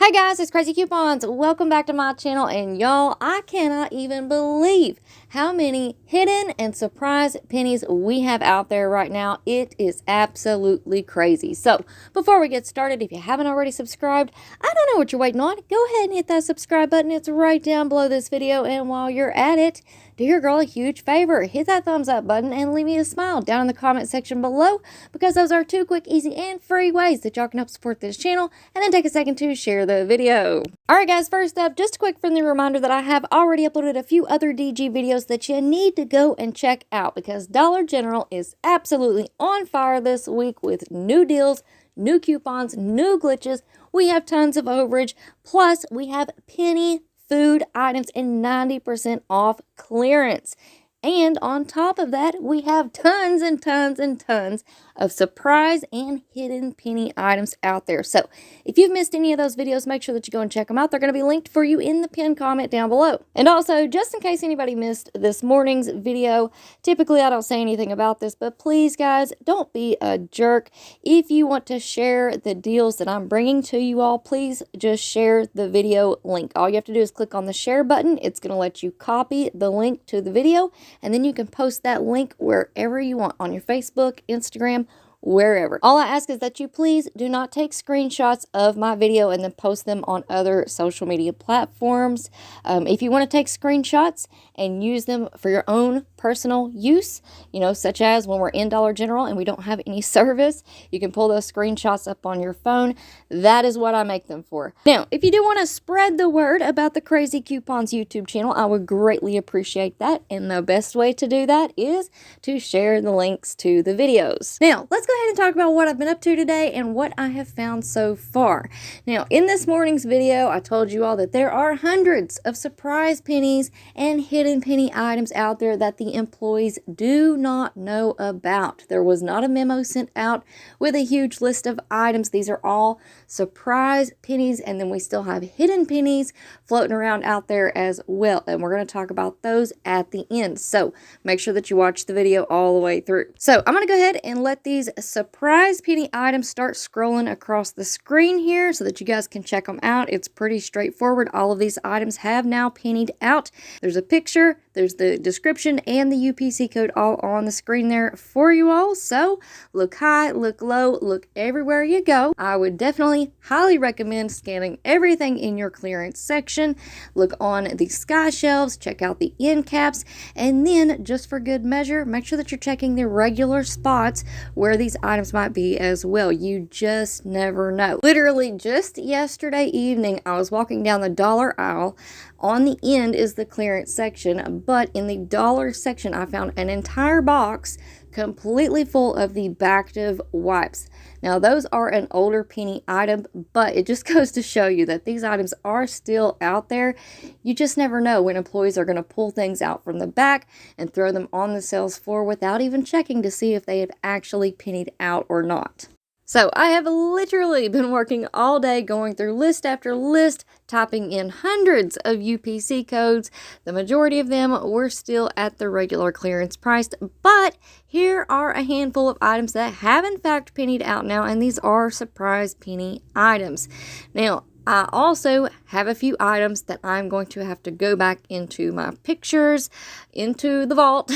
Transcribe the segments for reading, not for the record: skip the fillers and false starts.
Hi guys, it's Craz-E Coupons. Welcome back to my channel, and y'all, I cannot even believe how many hidden and surprise pennies we have out there right now. It is absolutely crazy. So before we get started, if you haven't already subscribed, I don't know what you're waiting on. Go ahead and hit that subscribe button. It's right down below this video, and while you're at it, do your girl a huge favor. Hit that thumbs up button and leave me a smile down in the comment section below, because those are two quick, easy, and free ways that y'all can help support this channel, and then take a second to share the video. Alright guys, first up, just a quick friendly reminder that I have already uploaded a few other DG videos that you need to go and check out, because Dollar General is absolutely on fire this week with new deals, new coupons, new glitches. We have tons of overage, plus we have penny food items and 90% off clearance. And on top of that, we have tons and tons and tons of surprise and hidden penny items out there. So if you've missed any of those videos, make sure that you go and check them out. They're going to be linked for you in the pinned comment down below. And also, just in case anybody missed this morning's video, typically I don't say anything about this, but please guys, don't be a jerk. If you want to share the deals that I'm bringing to you all, please just share the video link. All you have to do is click on the share button. It's going to let you copy the link to the video, and then you can post that link wherever you want, on your Facebook, Instagram, wherever. All I ask is that you please do not take screenshots of my video and then post them on other social media platforms. If you want to take screenshots and use them for your own personal use, you know, such as when we're in Dollar General and we don't have any service, you can pull those screenshots up on your phone. That is what I make them for. Now, if you do want to spread the word about the Craz-E Coupons YouTube channel, I would greatly appreciate that. And the best way to do that is to share the links to the videos. Now, let's go ahead and talk about what I've been up to today and what I have found so far. Now, in this morning's video, I told you all that there are hundreds of surprise pennies and hidden penny items out there that the employees do not know about. There was not a memo sent out with a huge list of items. These are all surprise pennies, and then we still have hidden pennies floating around out there as well, and we're going to talk about those at the end. So make sure that you watch the video all the way through. So I'm going to go ahead and let these surprise penny items start scrolling across the screen here so that you guys can check them out. It's pretty straightforward. All of these items have now pennied out. There's a picture, there's the description, and the UPC code all on the screen there for you all. So look high, look low, look everywhere you go. I would definitely highly recommend scanning everything in your clearance section. Look on the sky shelves, check out the end caps, and then just for good measure, make sure that you're checking the regular spots where these items might be as well. You just never know. Literally just yesterday evening, I was walking down the dollar aisle. On the end is the clearance section, but in the dollar section, I found an entire box completely full of the Bactive wipes. Now, those are an older penny item, but it just goes to show you that these items are still out there. You just never know when employees are going to pull things out from the back and throw them on the sales floor without even checking to see if they have actually pennied out or not. So I have literally been working all day going through list after list, typing in hundreds of UPC codes. The majority of them were still at the regular clearance price, but here are a handful of items that have in fact pennied out now, and these are surprise penny items. Now, I also have a few items that I'm going to have to go back into my pictures, into the vault,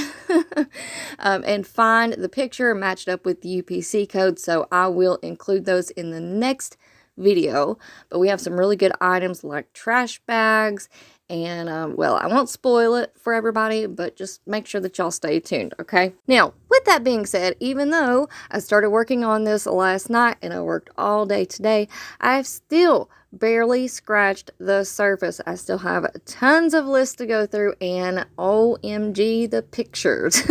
and find the picture matched up with the UPC code. So I will include those in the next video. But we have some really good items like trash bags. And, well, I won't spoil it for everybody, but just make sure that y'all stay tuned, okay? Now, with that being said, even though I started working on this last night and I worked all day today, I've still barely scratched the surface. I still have tons of lists to go through, and OMG, the pictures.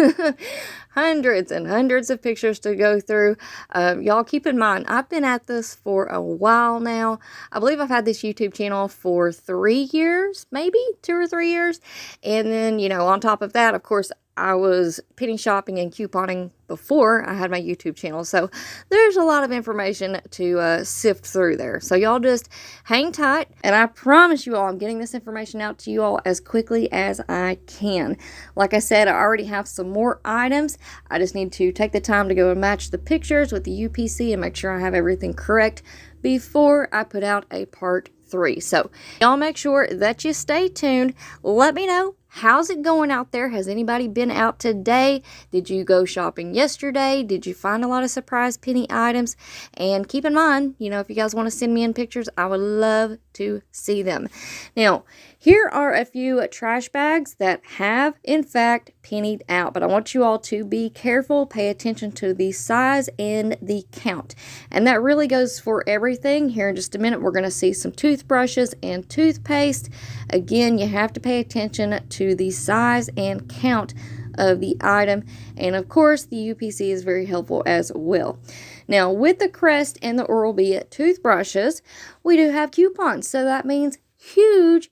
Hundreds and hundreds of pictures to go through. Y'all keep in mind, I've been at this for a while now. I believe I've had this YouTube channel for 3 years, maybe 2 or 3 years. And then, you know, on top of that, of course, I was penny shopping and couponing before I had my YouTube channel. So there's a lot of information to sift through there. So y'all just hang tight. And I promise you all, I'm getting this information out to you all as quickly as I can. Like I said, I already have some more items. I just need to take the time to go and match the pictures with the UPC and make sure I have everything correct before I put out a part 3. So y'all make sure that you stay tuned. Let me know, how's it going out there? Has anybody been out today? Did you go shopping yesterday? Did you find a lot of surprise penny items? And keep in mind, you know, if you guys want to send me in pictures, I would love to see them. Now, here are a few trash bags that have, in fact, pennied out. But I want you all to be careful, pay attention to the size and the count. And that really goes for everything. Here in just a minute, we're going to see some toothbrushes and toothpaste. Again, you have to pay attention to the size and count of the item. And of course, the UPC is very helpful as well. Now, with the Crest and the Oral-B toothbrushes, we do have coupons. So that means huge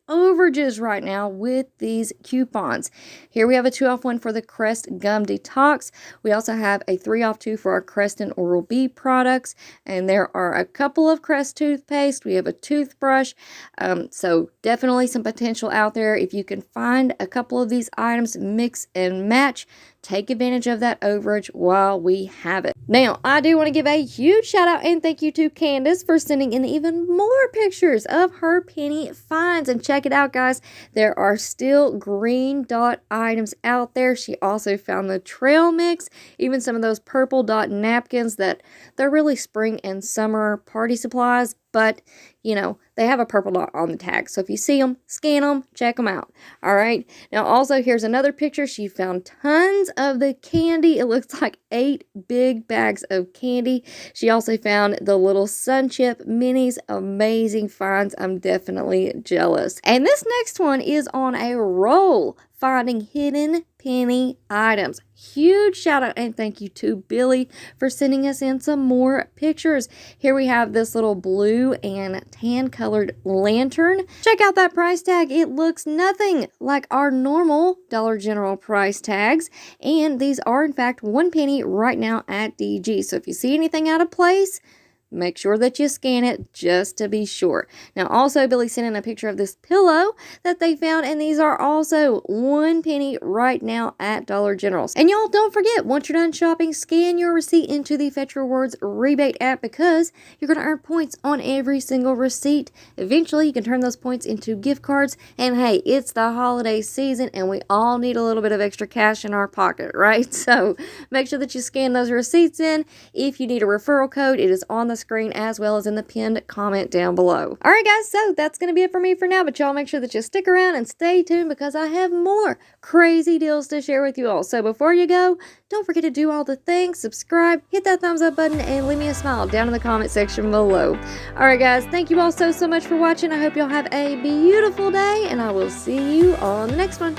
overages right now with these coupons. Here we have a 2-off-1 for the Crest Gum Detox. We also have a 3-off-2 for our Crest and Oral-B products. And there are a couple of Crest toothpaste. We have a toothbrush. So definitely some potential out there. If you can find a couple of these items, mix and match. Take advantage of that overage while we have it. Now, I do want to give a huge shout out and thank you to Candace for sending in even more pictures of her penny finds. And check it out, guys. There are still green dot items out there. She also found the trail mix, even some of those purple dot napkins that they're really spring and summer party supplies. But, you know, they have a purple dot on the tag. So if you see them, scan them, check them out. All right. Now, also, here's another picture. She found tons of the candy. It looks like 8 big bags of candy. She also found the little Sun Chip minis. Amazing finds. I'm definitely jealous. And this next one is on a roll, finding hidden penny items. Huge shout out and thank you to Billy for sending us in some more pictures. Here we have this little blue and tan colored lantern. Check out that price tag. It looks nothing like our normal Dollar General price tags. And these are in fact 1 penny right now at DG. So if you see anything out of place, make sure that you scan it just to be sure. Now, also, Billy sent in a picture of this pillow that they found, and these are also 1 penny right now at Dollar General's. And y'all, don't forget, once you're done shopping, scan your receipt into the Fetch Rewards rebate app because you're going to earn points on every single receipt. Eventually, you can turn those points into gift cards. And hey, it's the holiday season, and we all need a little bit of extra cash in our pocket, right? So make sure that you scan those receipts in. If you need a referral code, it is on the screen as well as in the pinned comment down below. All right, guys, so that's going to be it for me for now, but y'all make sure that you stick around and stay tuned because I have more crazy deals to share with you all. So before you go, don't forget to do all the things, subscribe, hit that thumbs up button, and leave me a smile down in the comment section below. All right, guys, thank you all so much for watching. I hope y'all have a beautiful day, and I will see you on the next one.